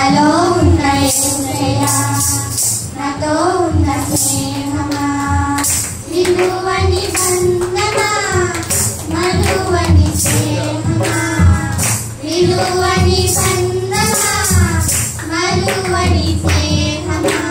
నాలో ఉన్న యేసయ్యా నాతో ఉన్న స్నేహమా విలువని బంధమా మరువని స్నేహమా విలువని బంధమా మరువని స్నేహమా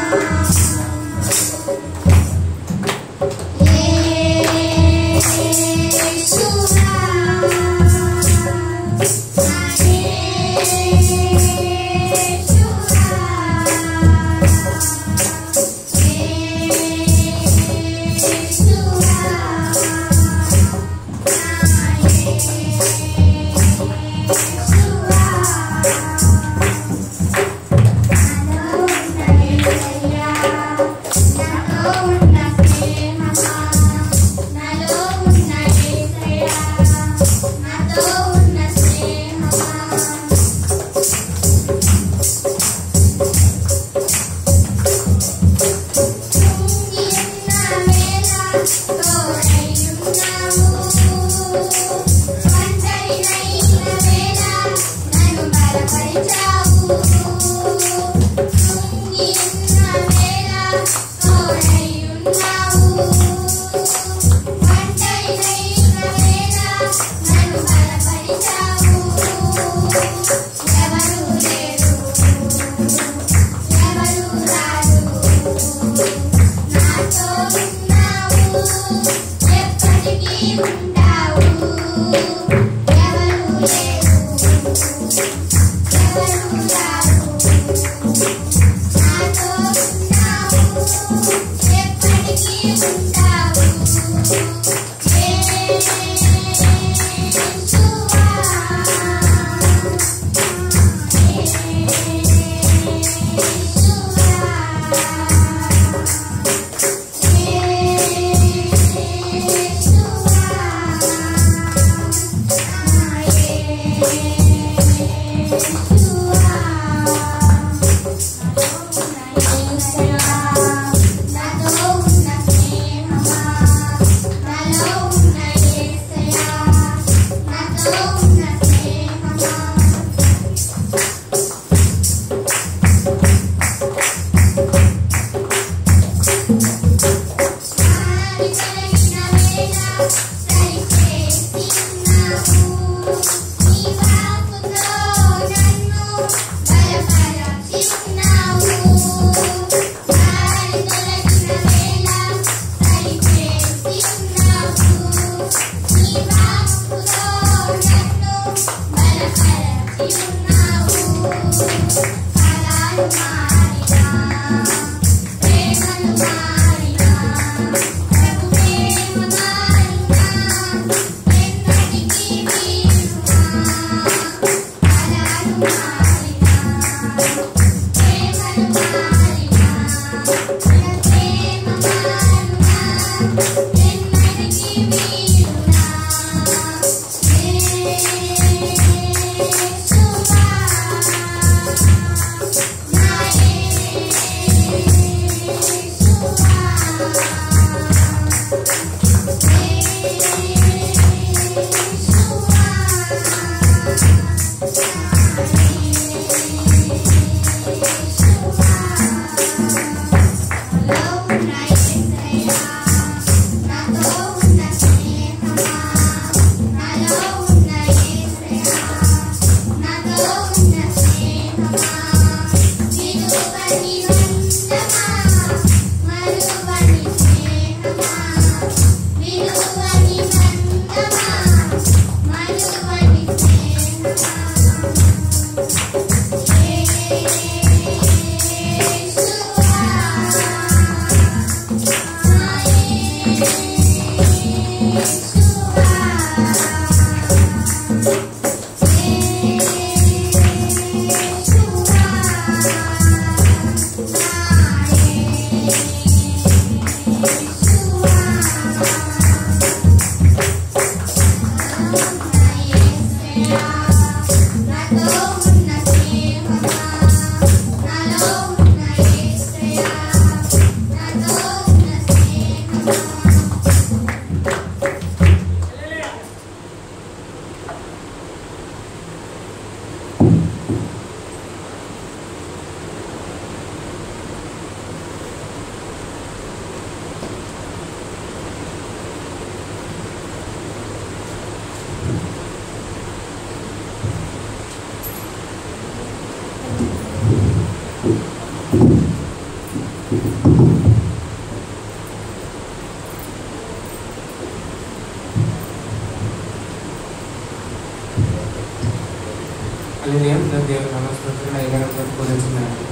స్తోత్రం అయ్యగారు కొలుచున్నాను.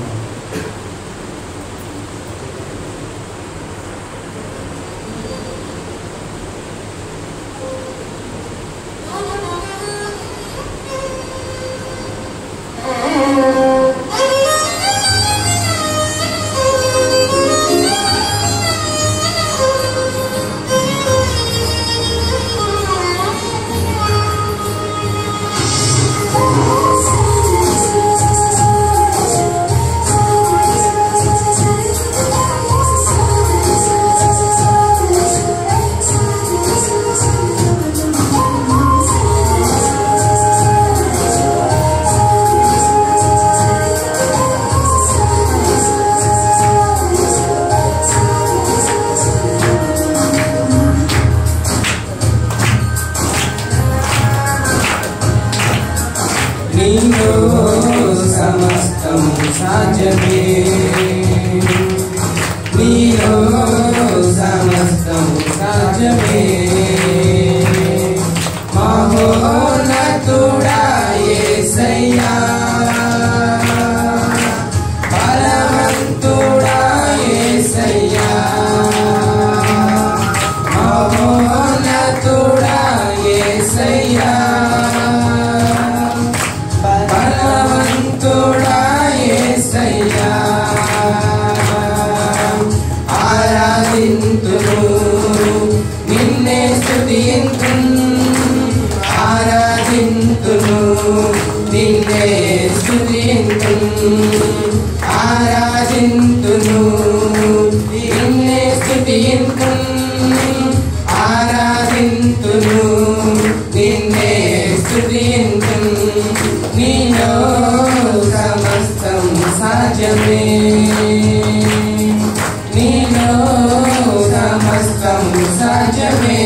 నీలో సమస్తం సాధ్యమే, నీలో సమస్తం సాధ్యమే. మహోన్నతుడా యేసయ్యా, బలవంతుడా యేసయ్యా, మహోన్నతుడా యేసయ్యా, బలవంతుడా యేసయ్యా. ఆరాధింతును నిన్నే స్తుతింతును, ఆరాధింతును నిన్నే స్తుతింతును, ఆరాధింతును నిన్నే స్తుతింతును, ఆరాధింతును నిన్నే స్తుతింతును. నీలో సమస్తం సాధ్యమే, నీలో సమస్తం సాధ్యమే.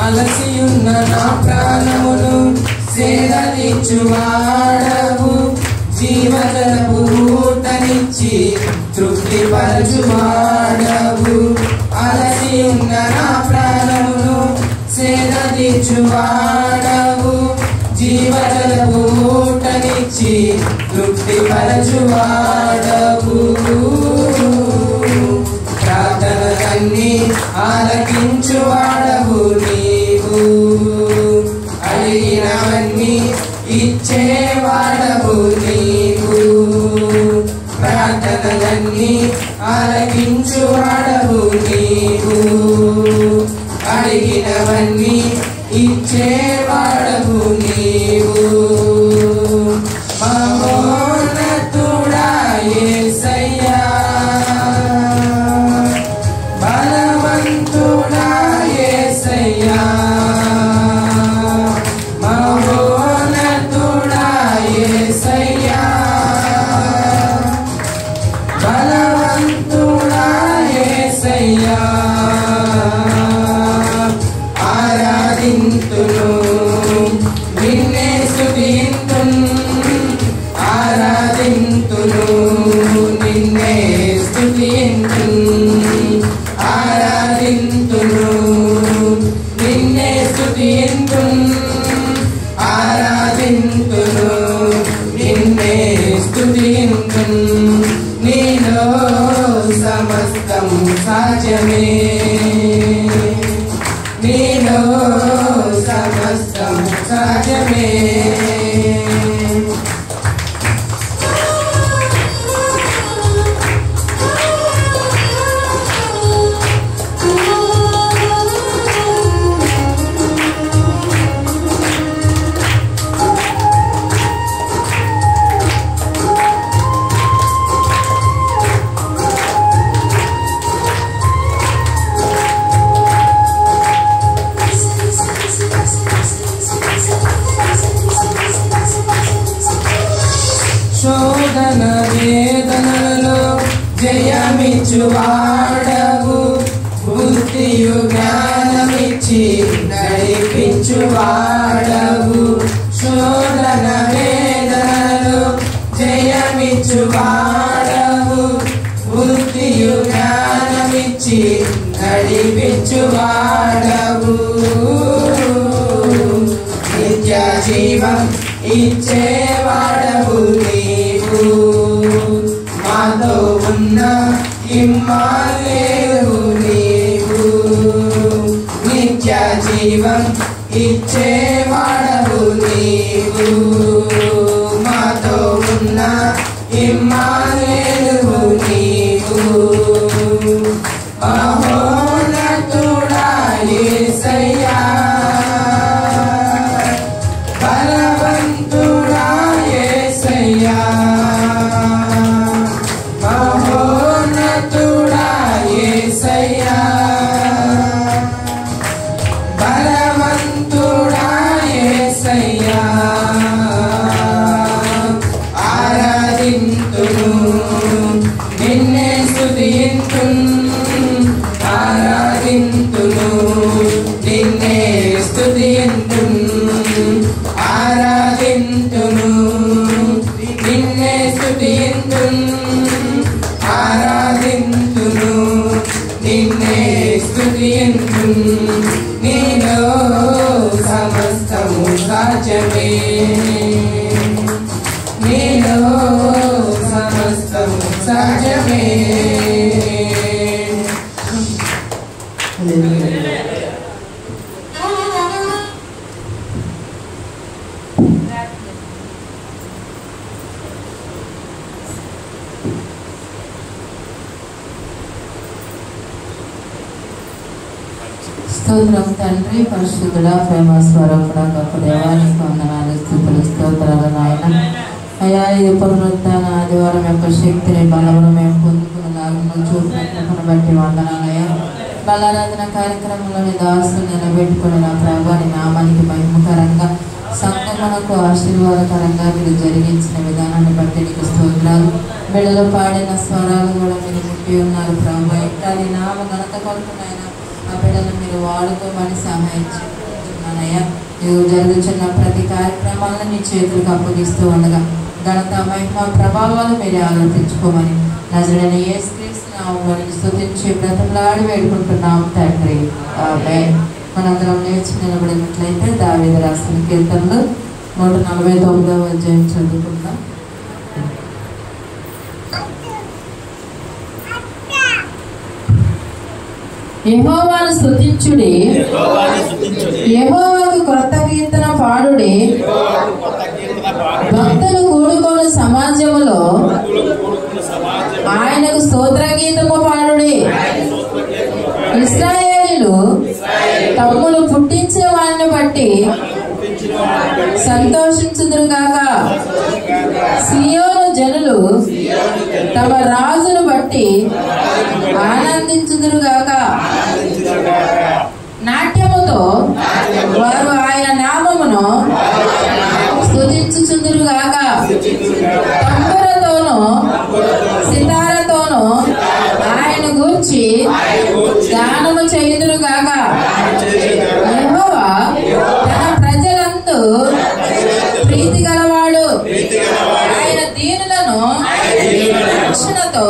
అలసియున్న నా ప్రాణమును సేదలిచ్చువాడవు, జీవజలపు ఊటనిచ్చి తృప్తిపరచువాడవు. అలసియున్న నా ప్రాణమును సేదలిచ్చువాడవు, జీవజలపు ఊటనిచ్చి తృప్తిపరచువాడవు. ప్రార్థనలన్నీ ఆలకించువాడవు నీవు, అడిగినవన్నీ ఇచ్చేవాడవు నీవు. ప్రార్థనలన్నీ ఆలకించువాడవు నీవు, అడిగినవన్నీ ఇచ్చేవాడవు నీవు. మహోన్నతుడా యేసయ్యా, బలవంతుడా యేసయ్యా, మహోన్నతుడా యేసయ్యా, బలవంతుడా యేసయ్యా. ఆరాధింతును నిన్నే స్తుతింతును, ఆరాధింతును నిన్నే స్తుతింతును, ఆరాధింతును నిన్నే స్తుతింతును, ఆరాధింతును నిన్నే స్తుతింతును. నీలో సమస్తం సాధ్యమే, నీలో సమస్తం సాధ్యమే. నడిపించువాడవు బుద్ధియు జ్ఞానమిచ్చి నడిపించువాడవు శోధన వేదనలు జయమిచ్చువాడవు బుద్ధియు జ్ఞానమిచ్చి నడిపించువాడవు నిత్య జీవం ఇచ్చేవాడవు నీవు మాతో ఉన్న ఇమ్మానుయేలు నీవు నిత్య జీవం ఇచ్చేవాడవు నీవు మాతో ఉన్న ఇమ్మానుయేలు నీవు మహోన్నతుడా యేసయ్యా బలవంతుడా యేసయ్యా మహోన్నతుడా యేసయ్యా బలవంతుడా యేసయ్యా ఆరాధింతును నిన్నే స్తుతింతును ఆరాధింతును నిన్నే స్తుతింతును ఆరాధింతును నిన్నే స్తుతింతును ఆరాధింతును నిన్నే స్తుతింతును నీలో సమస్తము సాధ్యమే నీలో సమస్తము సాధ్యమే స్తోత్రం తండ్రి పరిశుద్ధుడా ప్రేమ స్వరూపుడా గొప్ప దేవానికి వందనాలు స్తుతులు స్తోత్రాలు నాయన అయ్యా ఇది పునరుత్థాన ఆదివారం యొక్క శక్తిని బలమును మేము పొందుకునేలాగా చూపినట్టు బట్టి వందనాలయ్యా బలారాధన కార్యక్రమంలోని దాసులు నిలబెట్టుకుని నా ప్రభాని నామానికి మహిమకరంగా సంగమనకు ఆశీర్వాదకరంగా మీరు జరిగించిన విధానాన్ని బట్టి నీకు స్తోత్రాలు బిడ్డలు పాడిన స్వరాలు కూడా మీరు ముట్టి ఉన్నారు ప్రభు ఇంకా నీ నామ ఘనత కొడుకునైనా ఆ బిడ్డలు మీరు వాడుకోమని సహాయం చేస్తున్నానయ్యా నువ్వు జరుగుతున్న ప్రతి కార్యక్రమాలను నీ చేతులకు అప్పగిస్తూ ఉండగా ఘనత మహిమ ప్రభావాలు మీరు ఆలోచించుకోమని నజరుడైన యేసుక్రీస్తు నామములో స్తుతించి బ్రతిమలాడి వేడుకుంటున్నాం తండ్రి ఆమేన్. మనందరం లేచి నిలబడినట్లయితే దావీదు రాసిన కీర్తనలు 149వ అధ్యాయం చదువుకుందాం. యెహోవాను స్తుతించుడి యెహోవాకు క్రొత్త కీర్తన పాడుడి భక్తులు కూడుకోని సమాజములో ఆయనకు స్తోత్ర గీతము పాడుడి ఇశ్రాయేలీయులు తమ్ములు పుట్టించే వారిని బట్టి సంతోషించుదురుగాక సియోను జనులు తమ రాజును బట్టి ఆనందించుదురుగాక నాట్యముతో వారు ఆయన నామమును స్తుతించుచుందురుగాక తంబురతోనూ సితారతోనూ ఆయన గూర్చి గానము చేయుదురుగాక యెహోవా తన ప్రజలందు ప్రీతి గలవాడు ఆయన దీనులను రక్షణతో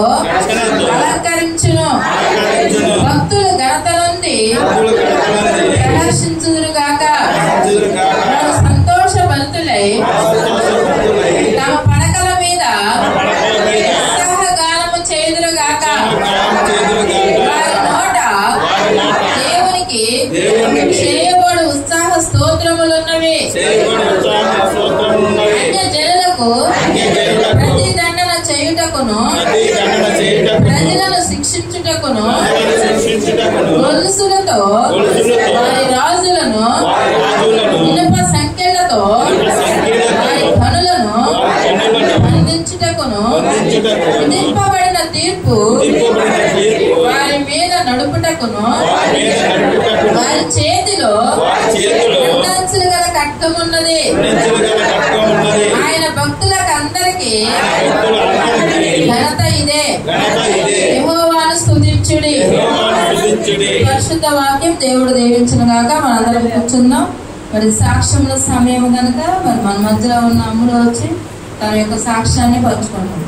అలంకరించును భక్తులు ఘనత నుండి ప్రదర్శించుదురుగాక వారు సంతోషవంతులై తమ పడకల మీద ఉత్సాహ గానము చేయుదురుగాక వారి నోట దేవునికి చేయబడు ఉత్సాహ స్తోత్రములున్నవి అన్య జనులకు ప్రతిదండన చేయుటకును ప్రజలను శిక్షించుటకును గొలుసులతో వారి రాజులను ఇనుప సంఖ్యలతో వారి పనులను అందించుటకును విధింపబడిన తీర్పు వారి మీద నడుపుటకును వారి చేతిలో రెండంచులు గల ఖడ్గమున్నది ఆయన భక్తులకు అందరికీ ఘనత ఇదే యెహోవాను పరిశుద్ధ వాక్యం దేవుడు దీవించిన గాక. మనందరం కూర్చుందాం. మరి సాక్ష్యముల సమయం కనుక మరి మన మధ్యలో ఉన్న అమ్ముడు వచ్చి తన యొక్క సాక్ష్యాన్ని పంచుకుంటాం.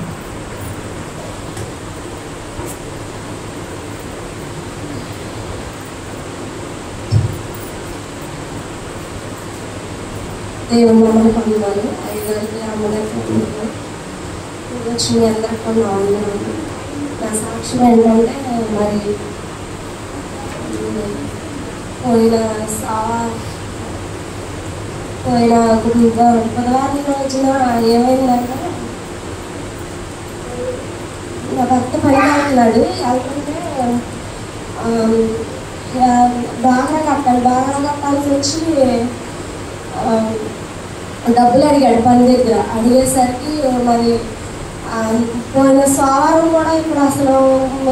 దేవుడు మమ్మల్ని పొందాలి. ఐదారికి అమ్మగారికి వచ్చిన అందరికి పొందాలి. నా సాక్ష్యం ఏంటంటే మరి పోయిన బుధవారం రోజున ఏమైందంటే నా భర్త పైన వెళ్తున్నాడు. వెళ్తుంటే బాగా కట్టాల్సి వచ్చి డబ్బులు అడిగాడు పని దగ్గర. అడిగేసరికి మరి పోయిన సోమవారం కూడా ఇప్పుడు అసలు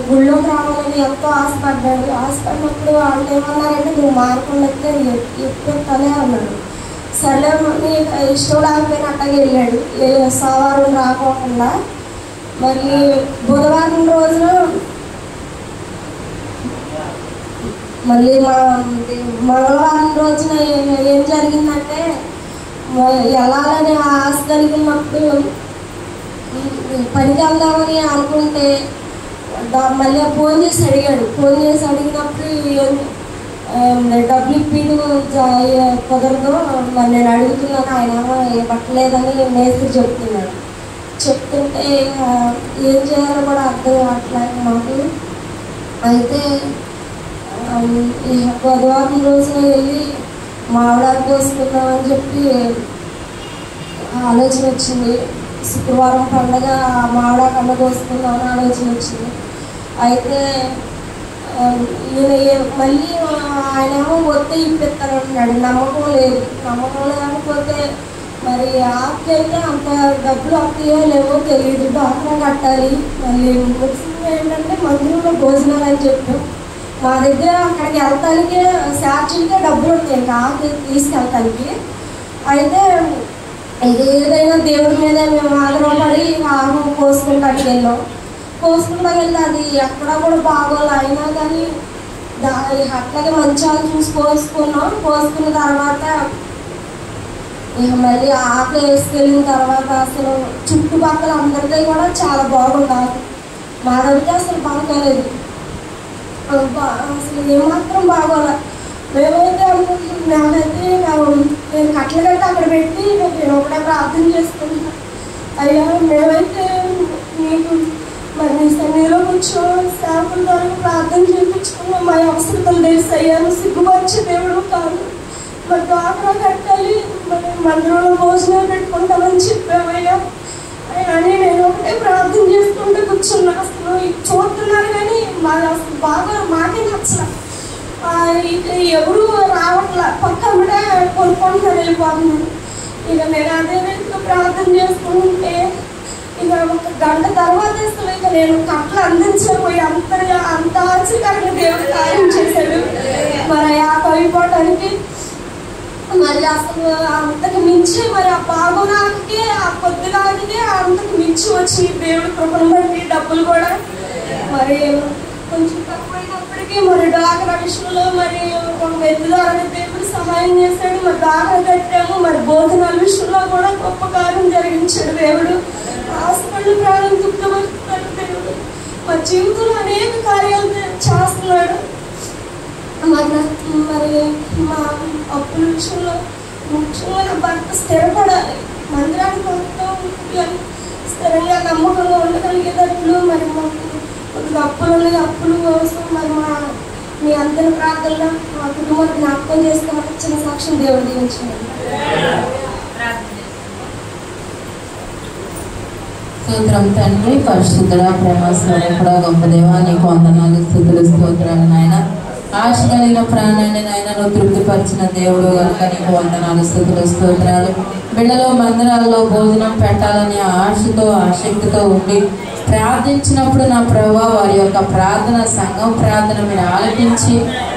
గుళ్ళోకి రావాలని ఎంతో ఆశపడ్డాడు. ఆశపడినప్పుడు వాళ్ళు ఏమన్నారంటే నువ్వు మార్పులైతే ఎప్పుడెత్తానే అన్నాడు. సరే ఇష్టం లేకపోయినా అట్టగా వెళ్ళాడు. సోమవారం రాకోకుండా మరి బుధవారం రోజున మళ్ళీ మంగళవారం రోజున ఏం జరిగిందంటే వెళ్ళాలని ఆశ కలిగినప్పుడు పనికి వెళ్దామని అనుకుంటే మళ్ళీ ఫోన్ చేసి అడిగాడు. ఫోన్ చేసి అడిగినప్పుడు డబ్బులు ఇప్పిడు కుదరదు మరి నేను అడుగుతున్నాను, ఆయన పట్టలేదని మేస్త్రి చెప్తున్నాడు. చెప్తుంటే ఏం చేయాలో కూడా అర్థం కావట్లేదు మాకు. అయితే బుధవారం రోజున వెళ్ళి మామిడాకు కోసుకుందామని చెప్పి ఆలోచన వచ్చింది. శుక్రవారం పండగ మామిడాకు అన్న కోసుకుందామని ఆలోచన వచ్చింది. అయితే మళ్ళీ ఆయన ఏమో వస్తే ఇప్పిస్తానంటున్నాడు. నమ్మకం లేదు. నమ్మకం లేకపోతే మరి ఆకైతే అంత డబ్బులు వస్తాయో లేవో తెలియదు. డాక్టర్ కట్టాలి. మళ్ళీ ముఖ్యంగా ఏంటంటే మందులో భోజనాలు అని చెప్పాం. మా దగ్గర అక్కడికి వెళ్తానికి ఛార్జీలకే డబ్బులు ఉంటాయి ఇంకా ఆకు తీసుకెళ్తానికి. అయితే ఇది ఏదైనా దేవుడి మీద మేము ఆధారపడి ఆకు కోసుకుంటానికి వెళ్ళాం. కోసుకుంటాకి వెళ్ళి అది ఎక్కడా కూడా బాగోలు. అయినా కానీ అట్లాగే మంచిగా చూసి కోసుకున్నాం. కోసుకున్న తర్వాత మళ్ళీ ఆకు వేసుకెళ్ళిన తర్వాత అసలు చుట్టుపక్కల అందరికీ కూడా చాలా బాగుండాలి. మా దగ్గర అసలు బాగోలేదు. అసలు ఏమాత్రం బాగోలే. మేమైతే అనుకుంటున్నాం, నాకైతే నేను కట్ల కట్టి అక్కడ పెట్టి నేను ఒకటే ప్రార్థన చేసుకుంటున్నాను. అయ్యా మేమైతే నీకు మరి నీ సన్నిధిలో కూర్చొని సేవకుల ద్వారా ప్రార్థన చేయించుకున్నాం. మా అవసరతలు తెలిసి అయ్యాను. సిగ్గుపరిచే దేవుడు కాదు. మరి డాక్టర్ కట్టాలి, మరి మందిరంలో భోజనాలు పెట్టుకుంటామని చెప్పామయ్యా అని నేను ఒకటే ప్రార్థన చేసుకుంటూ కూర్చున్నా. అసలు చూస్తున్నారు కానీ అసలు బాగా మాకే నచ్చల. ఎవరు రావట్లా. పక్క కూడా కొనుక్కుంటున్నారు, వెళ్ళిపోతున్నారు. ఇక నేను అదే రీతిలో ప్రార్థన చేసుకుంటే ఇక ఒక గంట తర్వాత అసలు ఇక నేను కట్లు అందించకపోయి అంత ఆశ్చర్యంగా దేవుడు కార్యం చేశాడు. మరి ఆ అయిపోవటానికి మరి అసలు అంతకు మించి మరి ఆ బాగునాకే ఆ కొద్దిగాకే అంతకు మించి వచ్చి దేవుడు కృపను బట్టి డబ్బులు కూడా మరి కొంచెం తక్కువైనప్పటికీ మరి డాక్టర్ విషయంలో మరి ఒక మెద్దు ద్వారా దేవుడు సహాయం చేశాడు. మరి డాక్టర్ కట్టాము. మరి భోజనాల విషయంలో కూడా గొప్ప కార్యం జరిగించాడు దేవుడు. హాస్పిటల్ ప్రాణం దుఃఖపరుస్తున్నాడు దేవుడు. మా జీవితంలో అనేక కార్యాలు చేస్తున్నాడు. మరి మా అప్పుల విషయంలో ముఖ్యంగా నా భర్త స్థిరపడాలి. మందిరానికి వస్తూ స్థిరంగా నమ్మకంగా ఉండగలిగేటట్లు మరి మాకు కొద్దిగా అప్పులు ఉన్నాయి. అప్పుల కోసం మరి మీ అందరి ప్రార్థనలో మా కుటుంబాన్ని జ్ఞాపకం చేసుకోమని చిన్న సాక్ష్యం దేవుడు దీవించాడు. స్తోత్రం తండ్రి, పరిశుద్ధుడా, ప్రేమ స్వరూపుడా, గొప్ప దేవా, నీకు వందనాలు, స్తుతులు, స్తోత్రాలు నాయన. ఆశ కలిగిన ప్రాణాన్ని నాయన నువ్వు తృప్తిపరిచిన దేవుడు కనుక నీకు వందనాలు, స్తుతులు, స్తోత్రాలు. బిడ్డలో మందిరాల్లో భోజనం పెట్టాలని ఆశతో ఆసక్తితో ఉండి ప్రార్థించినప్పుడు నా ప్రభువా వారి యొక్క ప్రార్థన, సంఘం ప్రార్థన మీరు ఆలకించి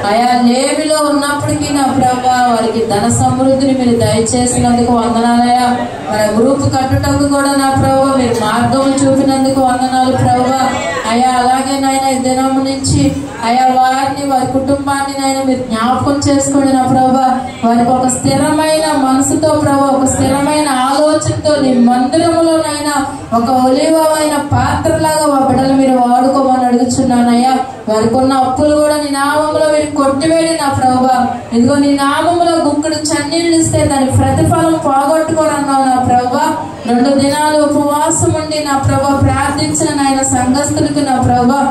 ఆయా లేమిలో ఉన్నప్పటికీ నా ప్రభువా వారికి ధన సమృద్ధిని మీరు దయచేసినందుకు వందనాలయ్యా. మరి గ్రూప్ కట్టుటకు కూడా నా ప్రభువా మీరు మార్గం చూపినందుకు వందనాలు ప్రభువా. అయ్యా అలాగే నాయన ఈ దినం నుంచి అయ్యా వారిని వారి కుటుంబాన్ని నాయన మీరు జ్ఞాపకం చేసుకోండి నా ప్రభా. వారికి ఒక స్థిరమైన మనసుతో ప్రభా, ఒక స్థిరమైన ఆలోచనతో నీ మందిరములోనైనా ఒక ఒలివమైన పాత్రలాగా మా బిడ్డలు మీరు వాడుకోమని అడుగుచున్నానయ్యా. వారికి ఉన్న అప్పులు కూడా నీ నామంలో మీరు కొట్టివేడి నా ప్రభా. ఇదిగో నీ నామంలో గుక్కడు చన్నీళ్ళు ఇస్తే దాని ప్రతిఫలం పోగొట్టుకోరన్నావు నా ప్రభా. 2 దినాలు ఉపవాసం ఉండి నా ప్రభా ప్రార్థించిన నాయన సంఘస్థులకు నా ప్రభా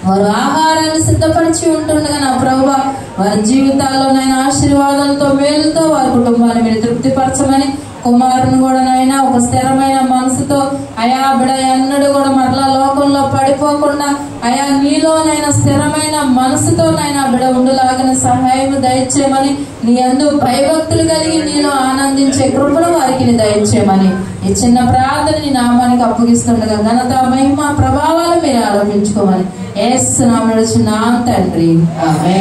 వారు ఆహారాన్ని సిద్ధపరిచి ఉంటుండగా నా ప్రభా వారి జీవితాల్లో నాయన ఆశీర్వాదాలతో మేలుతో వారి కుటుంబాన్ని మీరు తృప్తిపరచమని, కుమారుని కూడా నాయన ఒక స్థిరమైన మనసుతో అయా బిడ ఎన్నడూ కూడా మరలా లోకంలో పడిపోకుండా అయా నీలోనైనా స్థిరమైన మనసుతో నైనా బిడ ఉండులాగిన సహాయం దయచేయమని, నీ యందు భయభక్తులు కలిగి నీలో ఆనందించే కృపను వారికి దయచేయమని ఈ చిన్న ప్రార్థన నీ నామానికి అప్పగిస్తుండగా ఘనత మహిమ ప్రభావాలు మీరు ఆరోపించుకోమని యేసు నామములో చిన్న తండ్రి ఆమేన్.